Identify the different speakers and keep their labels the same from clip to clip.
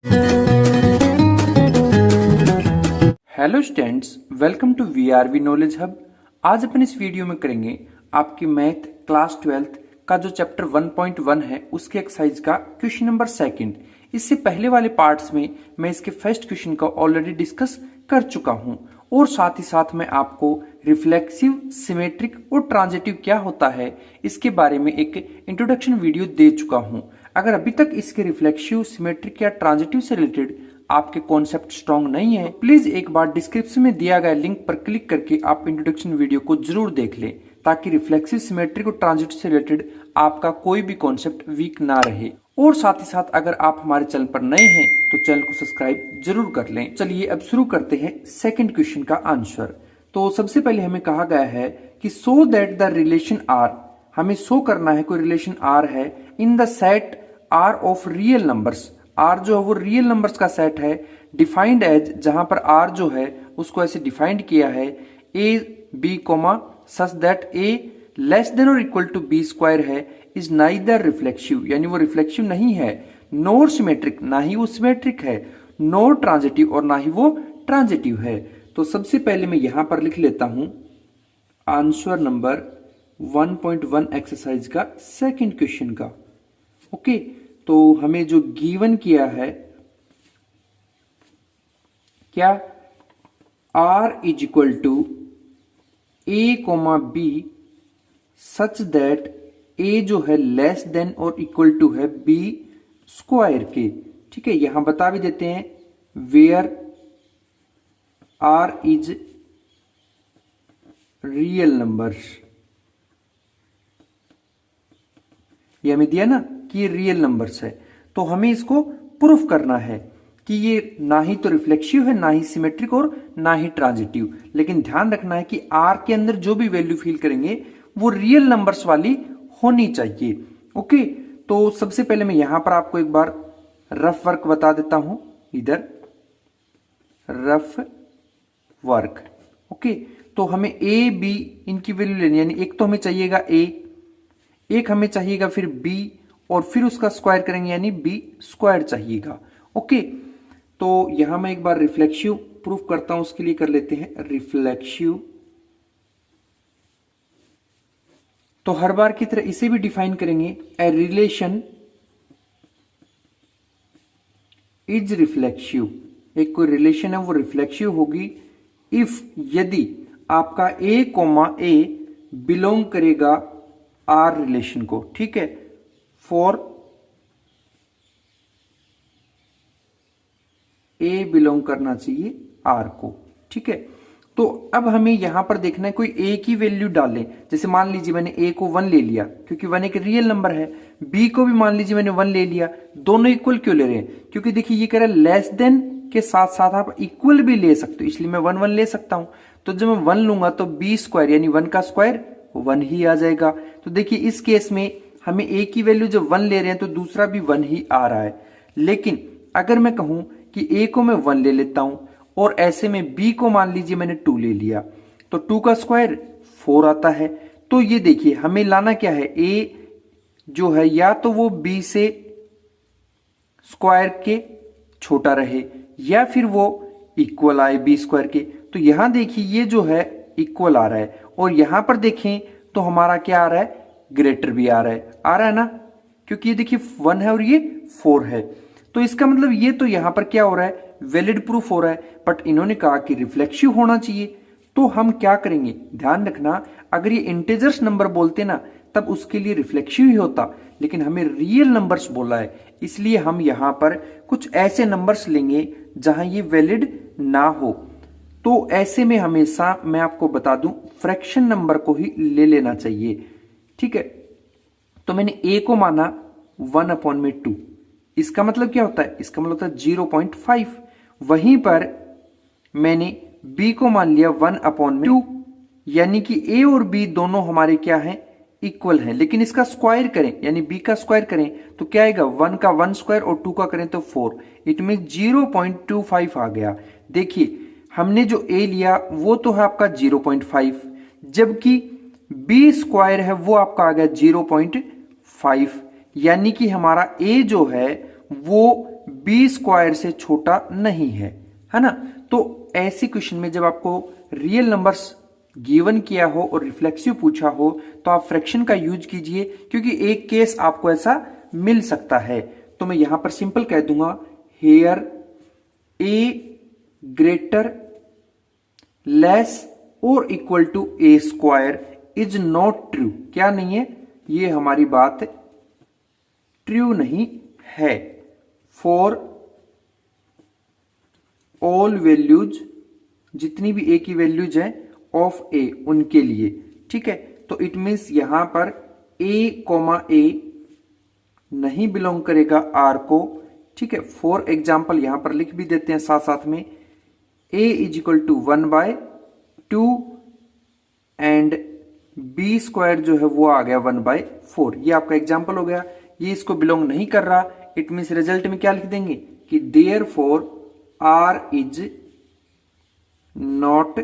Speaker 1: Hello students, welcome to VRV knowledge hub. आज अपन इस वीडियो में करेंगे आपकी मैथ क्लास 12th का जो चैप्टर 1.1 है उसके एक्सरसाइज का क्वेश्चन नंबर 2। इससे पहले वाले पार्ट्स में मैं इसके फर्स्ट क्वेश्चन को ऑलरेडी डिस्कस कर चुका हूं और साथ ही साथ मैं आपको रिफ्लेक्सिव, सिमेट्रिक और ट्रांजिटिव क्या होता है इसके बारे में एक इंट्रोडक्शन वीडियो दे चुका हूं। अगर अभी तक इसके रिफ्लेक्सिव, सिमेट्रिक या ट्रांजिटिव से रिलेटेड आपके कॉन्सेप्ट स्ट्रॉन्ग नहीं है, प्लीज एक बार डिस्क्रिप्शन में दिया गया लिंक पर क्लिक करके आप इंट्रोडक्शन वीडियो को जरूर देख लें, ताकि रिफ्लेक्सिव, सिमेट्रिक और ट्रांजिटिव से रिलेटेड आपका कोई भी कॉन्सेप्ट वीक ना रहे। और साथ ही साथ अगर आप हमारे चैनल पर नए हैं तो चैनल को सब्सक्राइब जरूर कर लें। चलिए अब शुरू करते हैं सेकंड क्वेश्चन का आंसर। तो सबसे पहले हमें कहा गया है कि so that the relation R, हमें शो करना है कोई रिलेशन आर है in the set R of real numbers. R जो है वो रियल नंबर्स का सेट है, डिफाइंड एज, जहां पर आर जो है उसको ऐसे डिफाइंड किया है A B comma such that A less than और इक्वल टू बी स्क्वायर है, इज नाइदर रिफ्लेक्सिव, यानी वो रिफ्लेक्सिव नहीं है, नोर सिमेट्रिक, ना ही वो सिमेट्रिक है, नोर ट्रांजिटिव और ना ही वो ट्रांजिटिव है। तो सबसे पहले मैं यहां पर लिख लेता हूं आंसर नंबर 1.1 एक्सरसाइज का सेकंड क्वेश्चन का। ओके, तो हमें जो गिवन किया है क्या, R is equal to A comma B such that A जो है लेस देन और इक्वल टू है बी स्क्वायर के। ठीक है, यहां बता भी देते हैं where R is real numbers. ये हमें दिया ना कि ये रियल नंबर्स है, तो हमें इसको प्रूफ करना है कि ये ना ही तो रिफ्लेक्सिव है, ना ही सिमेट्रिक और ना ही ट्रांजिटिव। लेकिन ध्यान रखना है कि आर के अंदर जो भी वैल्यू फील करेंगे वो रियल नंबर्स वाली होनी चाहिए। ओके, तो सबसे पहले मैं यहां पर आपको एक बार रफ वर्क बता देता हूं, इधर रफ वर्क। ओके, तो हमें ए बी इनकी वैल्यू लेनी, यानी एक तो हमें चाहिएगा ए, एक हमें चाहिएगा फिर बी और फिर उसका स्क्वायर करेंगे यानी बी स्क्वायर चाहिएगा। ओके, तो यहां मैं एक बार रिफ्लेक्सिव प्रूफ करता हूं, उसके लिए कर लेते हैं रिफ्लेक्सिव। तो हर बार की तरह इसे भी डिफाइन करेंगे, ए रिलेशन इज रिफ्लेक्सिव, एक कोई रिलेशन है वो रिफ्लेक्सिव होगी इफ, यदि आपका ए कोमा ए बिलोंग करेगा आर रिलेशन को। ठीक है, फॉर ए बिलोंग करना चाहिए आर को। ठीक है, तो अब हमें यहां पर देखना है कोई ए की वैल्यू डालें। जैसे मान लीजिए मैंने ए को 1 ले लिया क्योंकि 1 एक रियल नंबर है, बी को भी मान लीजिए मैंने 1 ले लिया। दोनों इक्वल क्यों ले रहे हैं, क्योंकि देखिए ये कह रहा है लेस देन के साथ साथ आप इक्वल भी ले सकते हो, इसलिए मैं 1 1 ले सकता हूं। तो जब मैं 1 लूंगा तो बी स्क्वायर यानी 1 का स्क्वायर 1 ही आ जाएगा। तो देखिए इस केस में हमें ए की वैल्यू जब 1 ले रहे हैं तो दूसरा भी 1 ही आ रहा है। लेकिन अगर मैं कहूं कि ए को मैं 1 ले लेता हूं और ऐसे में बी को मान लीजिए मैंने 2 ले लिया, तो 2 का स्क्वायर 4 आता है। तो ये देखिए हमें लाना क्या है, ए जो है या तो वो बी से स्क्वायर के छोटा रहे या फिर वो इक्वल आए बी स्क्वायर के। तो यहां देखिए ये जो है इक्वल आ रहा है और यहां पर देखें तो हमारा क्या आ रहा है, ग्रेटर भी आ रहा है ना, क्योंकि ये देखिए 1 है और ये 4 है। तो इसका मतलब ये तो यहां पर क्या हो रहा है, वैलिड प्रूफ हो रहा है। बट इन्होंने कहा कि रिफ्लेक्सिव होना चाहिए, तो हम क्या करेंगे, ध्यान रखना, अगर ये इंटीजर्स नंबर बोलते ना तब उसके लिए रिफ्लेक्सिव ही होता, लेकिन हमें रियल नंबर्स बोला है, इसलिए हम यहां पर कुछ ऐसे नंबर्स लेंगे जहां ये वैलिड ना हो। तो ऐसे में हमेशा मैं आपको बता दूं फ्रैक्शन नंबर को ही ले लेना चाहिए। ठीक है, तो मैंने ए को माना 1/2, इसका मतलब क्या होता है, इसका मतलब होता है 0.5। वहीं पर मैंने बी को मान लिया 1/2, यानी कि ए और बी दोनों हमारे क्या हैं, इक्वल हैं। लेकिन इसका स्क्वायर करें यानी बी का स्क्वायर करें तो क्या आएगा, 1 का 1 स्क्वायर और 2 का करें तो 4, इट मीन 0.25 आ गया। देखिए हमने जो ए लिया वो तो है आपका 0.5, जबकि बी स्क्वायर है वो आपका आ गया 0.5, यानी कि हमारा ए जो है वो बी स्क्वायर से छोटा नहीं है ना। तो ऐसे क्वेश्चन में जब आपको रियल नंबर्स गिवन किया हो और रिफ्लेक्सिव पूछा हो तो आप फ्रैक्शन का यूज कीजिए, क्योंकि एक केस आपको ऐसा मिल सकता है। तो मैं यहां पर सिंपल कह दूंगा, here A greater less or equal to A square is not true. क्या नहीं है? ये हमारी बात ट्रू नहीं है। फॉर ऑल वैल्यूज, जितनी भी ए की वैल्यूज है ऑफ ए, उनके लिए, ठीक है। तो इट मीन्स यहां पर ए कॉमा ए नहीं बिलोंग करेगा आर को, ठीक है। फॉर एग्जाम्पल यहां पर लिख भी देते हैं साथ साथ में, A is equal to 1/2 and B square जो है वो आ गया 1/4। ये आपका एग्जाम्पल हो गया। ये इसको बिलोंग नहीं कर रहा, इट मीन्स रिजल्ट में क्या लिख देंगे कि therefore R is not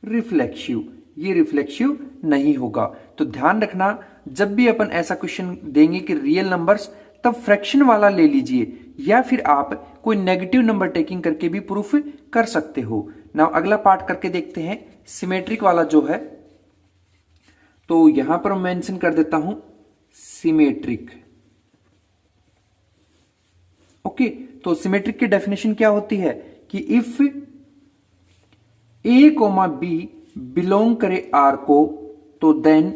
Speaker 1: reflexive, ये रिफ्लेक्सिव नहीं होगा। तो ध्यान रखना, जब भी अपन ऐसा क्वेश्चन देंगे कि रियल नंबर्स, तब फ्रैक्शन वाला ले लीजिए, या फिर आप कोई नेगेटिव नंबर टेकिंग करके भी प्रूफ कर सकते हो। नाउ अगला पार्ट करके देखते हैं, सिमेट्रिक वाला जो है। तो यहां पर मैं मेंशन कर देता हूं सिमेट्रिक। ओके, तो सिमेट्रिक की डेफिनेशन क्या होती है कि if A comma B belong करे आर को, तो देन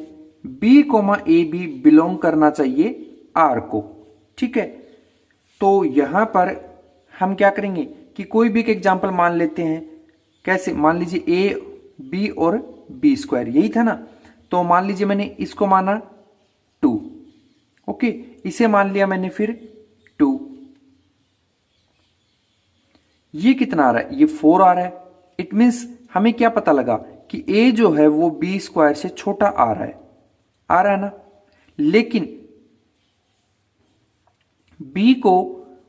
Speaker 1: बी कोमा ए भी बिलोंग करना चाहिए आर को, ठीक है। तो यहां पर हम क्या करेंगे कि कोई भी एक एग्जांपल मान लेते हैं। कैसे? मान लीजिए ए बी और बी स्क्वायर, यही था ना। तो मान लीजिए मैंने इसको माना 2, ओके, इसे मान लिया मैंने फिर 2। ये कितना आ रहा है? ये 4 आ रहा है। इट मीन्स हमें क्या पता लगा कि ए जो है वो बी स्क्वायर से छोटा आ रहा है ना। लेकिन बी को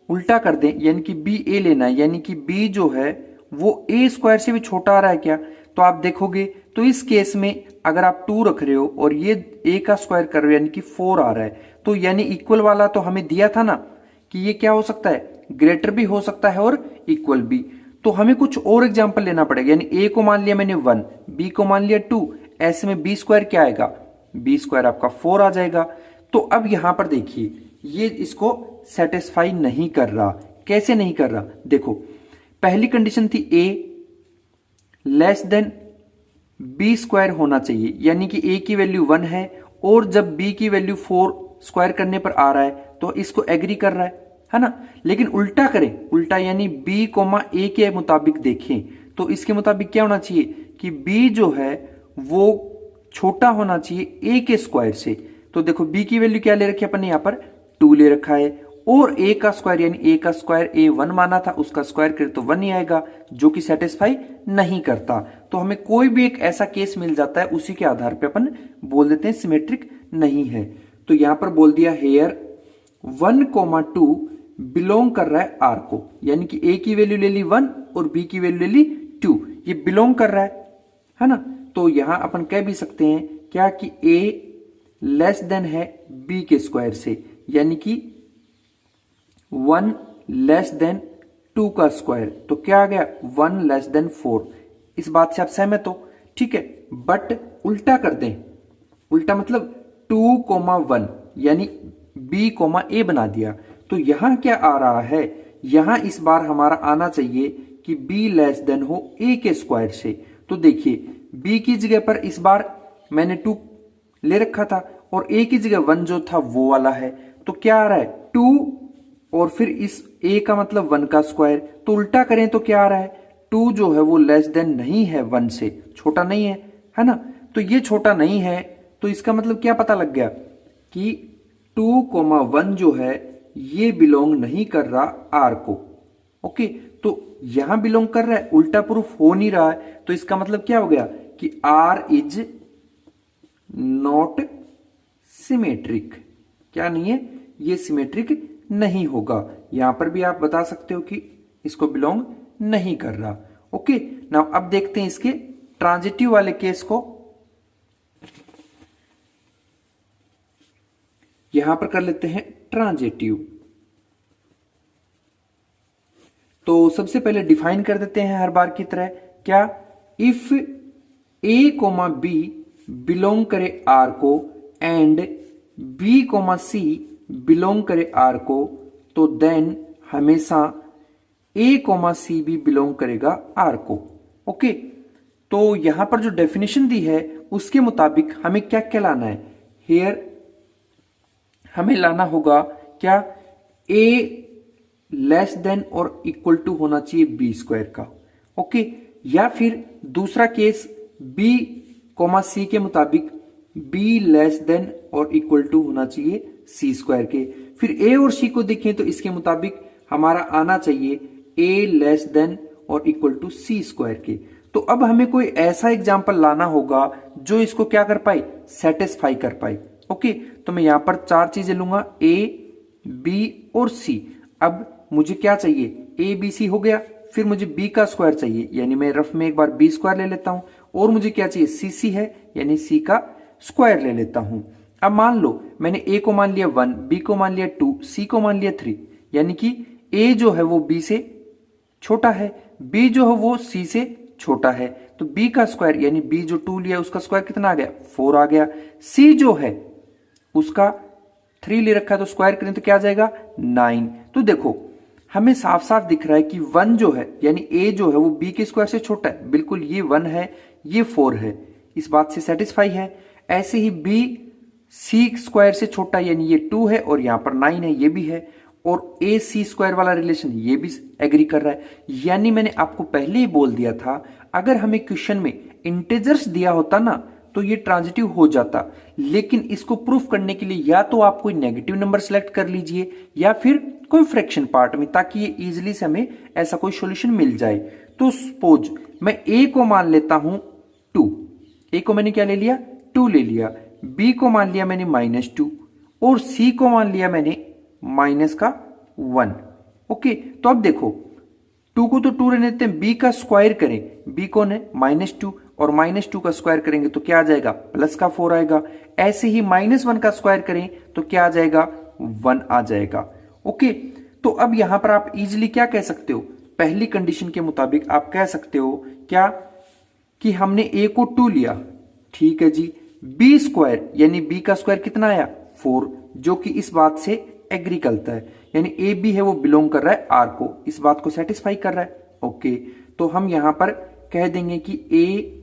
Speaker 1: उल्टा कर दें, यानी कि बी ए लेना है, यानी कि बी जो है वो ए स्क्वायर से भी छोटा आ रहा है क्या? तो आप देखोगे तो इस केस में अगर आप 2 रख रहे हो और ये ए का स्क्वायर कर रहे हो, यानी कि 4 आ रहा है। तो यानी इक्वल वाला तो हमें दिया था ना कि ये क्या हो सकता है, ग्रेटर भी हो सकता है और इक्वल भी। तो हमें कुछ और एग्जांपल लेना पड़ेगा, यानी ए को मान लिया मैंने 1, बी को मान लिया 2, ऐसे में बी स्क्वायर क्या आएगा? बी स्क्वायर आपका 4 आ जाएगा। तो अब यहां पर देखिए, ये इसको सेटिस्फाई नहीं कर रहा। कैसे नहीं कर रहा? देखो, पहली कंडीशन थी ए लेस देन बी स्क्वायर होना चाहिए, यानी कि ए की वैल्यू 1 है और जब बी की वैल्यू 4 स्क्वायर करने पर आ रहा है तो इसको एग्री कर रहा है ना। लेकिन उल्टा करें, उल्टा यानी बी कोमा ए के मुताबिक देखें तो इसके मुताबिक क्या होना चाहिए कि बी जो है वो छोटा होना चाहिए ए के स्क्वायर से। तो देखो बी की वैल्यू क्या ले रखी है अपन ने, यहां पर 2 ले रखा है, और ए का स्क्वायर यानी ए का स्क्वायर ए 1 माना था, उसका स्क्वायर करे तो 1 ही आएगा, जो कि सेटिस्फाई नहीं करता। तो हमें कोई भी एक ऐसा केस मिल जाता है, उसी के आधार पे अपन बोल देते हैं सिमेट्रिक नहीं है। तो यहां पर बोल दिया हेयर 1,2 बिलोंग कर रहा है आर को, यानी कि ए की वैल्यू ले ली 1 और बी की वैल्यू ले ली 2, ये बिलोंग कर रहा है ना। तो यहां अपन कह भी सकते हैं क्या कि ए लेस देन है बी के स्क्वायर से, यानी कि 1 लेस देन 2 का स्क्वायर। तो क्या आ गया? 1 लेस देन 4। इस बात से आप सहमत हो? ठीक है। बट उल्टा कर दें, उल्टा मतलब 2,1 यानी बी कोमा ए बना दिया। तो यहां क्या आ रहा है? यहां इस बार हमारा आना चाहिए कि बी लेस देन हो ए के स्क्वायर से। तो देखिए बी की जगह पर इस बार मैंने 2 ले रखा था और ए की जगह 1 जो था वो वाला है। तो क्या आ रहा है? 2 और फिर इस ए का मतलब 1 का स्क्वायर। तो उल्टा करें तो क्या आ रहा है? 2 जो है वो लेस देन नहीं है 1 से, छोटा नहीं है ना। तो ये छोटा नहीं है, तो इसका मतलब क्या पता लग गया कि 2,1 जो है ये बिलोंग नहीं कर रहा आर को। ओके, तो यहां बिलोंग कर रहा है, उल्टा प्रूफ हो नहीं रहा है। तो इसका मतलब क्या हो गया कि आर इज नॉट सिमेट्रिक। क्या नहीं है? ये सिमेट्रिक नहीं होगा। यहां पर भी आप बता सकते हो कि इसको बिलोंग नहीं कर रहा। ओके, नाउ अब देखते हैं इसके ट्रांजिटिव वाले केस को। यहां पर कर लेते हैं ट्रांजिटिव। तो सबसे पहले डिफाइन कर देते हैं हर बार की तरह, क्या, if A comma B belong करे आर को and B comma C belong करे आर को, तो देन हमेशा ए कोमा सी भी बिलोंग करेगा आर को। ओके, तो यहां पर जो डेफिनेशन दी है उसके मुताबिक हमें क्या क्या लाना है, हियर हमें लाना होगा क्या, ए लेस देन और इक्वल टू होना चाहिए बी स्क्वायर का। ओके, या फिर दूसरा केस बी कोमा सी के मुताबिक बी लेस देन और इक्वल टू होना चाहिए सी स्क्वायर के। फिर ए और सी को देखें तो इसके मुताबिक हमारा आना चाहिए ए लेस देन और इक्वल टू सी स्क्वायर के। तो अब हमें कोई ऐसा एग्जाम्पल लाना होगा जो इसको क्या कर पाए, सेटिस्फाई कर पाए। ओके, तो मैं यहां पर 4 चीजें लूंगा, ए बी और सी। अब मुझे क्या चाहिए, ए बी सी हो गया, फिर मुझे बी का स्क्वायर चाहिए, यानी मैं रफ में एक बार बी स्क्वायर ले लेता हूं, और मुझे क्या चाहिए, सी सी है, यानी सी का स्क्वायर ले लेता हूं। अब मान लो मैंने ए को मान लिया 1, बी को मान लिया 2, सी को मान लिया 3, यानी कि ए जो है वो बी से छोटा है, बी जो है वो सी से छोटा है, तो बी का स्क्वायर यानी बी जो 2 लिया उसका स्क्वायर कितना आ गया, 4 आ गया। सी जो है उसका 3 ले रखा है, तो स्क्वायर करें तो क्या आ जाएगा, 9। तो देखो हमें साफ साफ दिख रहा है कि 1 जो है यानी ए जो है वो बी के स्क्वायर से छोटा है, बिल्कुल ये 1 है ये 4 है, इस बात से सेटिस्फाई है। ऐसे ही बी सी स्क्वायर से छोटा है, यानी ये 2 है और यहां पर 9 है, ये भी है, और ए सी स्क्वायर वाला रिलेशन ये भी एग्री कर रहा है। यानी मैंने आपको पहले ही बोल दिया था, अगर हमें क्वेश्चन में इंटीजर्स दिया होता ना तो ये ट्रांजिटिव हो जाता, लेकिन इसको प्रूफ करने के लिए या तो आप कोई नेगेटिव नंबर सेलेक्ट कर लीजिए या फिर कोई फ्रैक्शन पार्ट में, ताकि ये इजीली से हमें ऐसा कोई सॉल्यूशन मिल जाए। तो सपोज मैं ए को मान लेता हूं 2, ए को मैंने क्या ले लिया, 2 ले लिया, बी को मान लिया मैंने -2 और सी को मान लिया मैंने -1। ओके, तो अब देखो 2 को तो 2 रहने देते हैं, बी का स्क्वायर करें, बी को ने -2 और -2 का स्क्वायर करेंगे तो क्या आ जाएगा, +4 आएगा। ऐसे ही -1 का स्क्वायर करें तो क्या आ जाएगा, 1 आ जाएगा। ओके, तो अब यहां पर आप इजीली क्या कह सकते हो, पहली कंडीशन के मुताबिक आप कह सकते हो क्या, कि हमने ए को 2 लिया, ठीक है जी, बी स्क्वायर यानी बी का स्क्वायर कितना आया, 4, जो कि इस बात से एग्री करता है, यानी ए बी है वो बिलोंग कर रहा है आर को, इस बात को सेटिस्फाई कर रहा है। ओके, तो हम यहां पर कह देंगे कि ए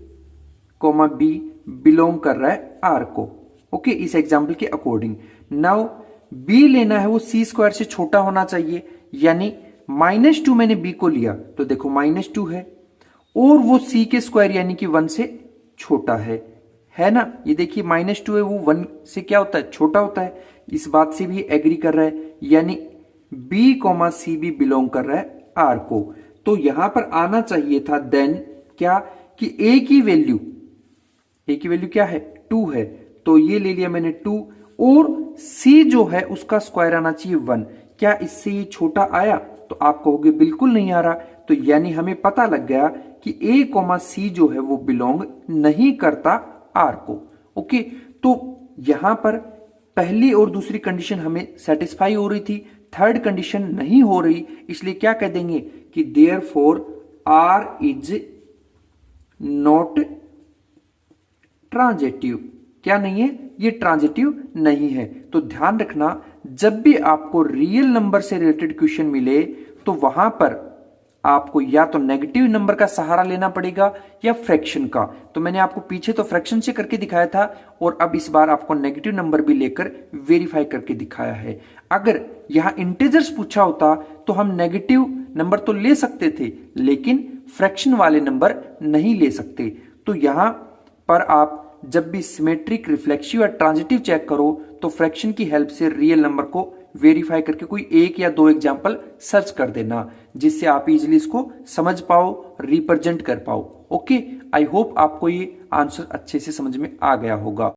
Speaker 1: कोमा बी बिलोंग कर रहा है आर को। ओके, इस एग्जाम्पल के अकॉर्डिंग। नाउ बी लेना है वो सी स्क्वायर से छोटा होना चाहिए, यानी -2 मैंने बी को लिया तो देखो -2 है, और वो सी के स्क्वायर यानी कि 1 से छोटा है ना, ये देखिए -2 है वो 1 से क्या होता है, छोटा होता है, इस बात से भी एग्री कर रहा है, यानी बी कोमा सी भी बिलोंग कर रहा है आर को। तो यहां पर आना चाहिए था देन क्या, कि ए की वैल्यू क्या है, 2 है, तो ये ले लिया मैंने 2, और सी जो है उसका स्क्वायर आना चाहिए 1। क्या इससे ये छोटा आया, तो आप कहोगे बिल्कुल नहीं आ रहा, तो यानी हमें पता लग गया कि ए कोमा सी जो है वो बिलोंग नहीं करता आर को। ओके, तो यहां पर पहली और दूसरी कंडीशन हमें सेटिस्फाई हो रही थी, थर्ड कंडीशन नहीं हो रही, इसलिए क्या कह देंगे कि therefore R is not transitive. क्या नहीं है, ये ट्रांजिटिव नहीं है। तो ध्यान रखना, जब भी आपको रियल नंबर से रिलेटेड क्वेश्चन मिले तो वहां पर आपको या तो नेगेटिव नंबर का सहारा लेना पड़ेगा या फ्रैक्शन का। तो मैंने आपको पीछे तो फ्रैक्शन से करके दिखाया था, और अब इस बार आपको नेगेटिव नंबर भी लेकर वेरीफाई करके दिखाया है। अगर यहां इंटीजर्स पूछा होता तो हम नेगेटिव नंबर तो ले सकते थे, लेकिन फ्रैक्शन वाले नंबर नहीं ले सकते। तो यहां पर आप जब भी सिमेट्रिक, रिफ्लेक्सिव या ट्रांजिटिव चेक करो तो फ्रैक्शन की हेल्प से रियल नंबर को वेरीफाई करके कोई 1 या 2 एग्जाम्पल सर्च कर देना, जिससे आप इजीली इसको समझ पाओ, रिप्रेजेंट कर पाओ। ओके, आई होप आपको ये आंसर अच्छे से समझ में आ गया होगा।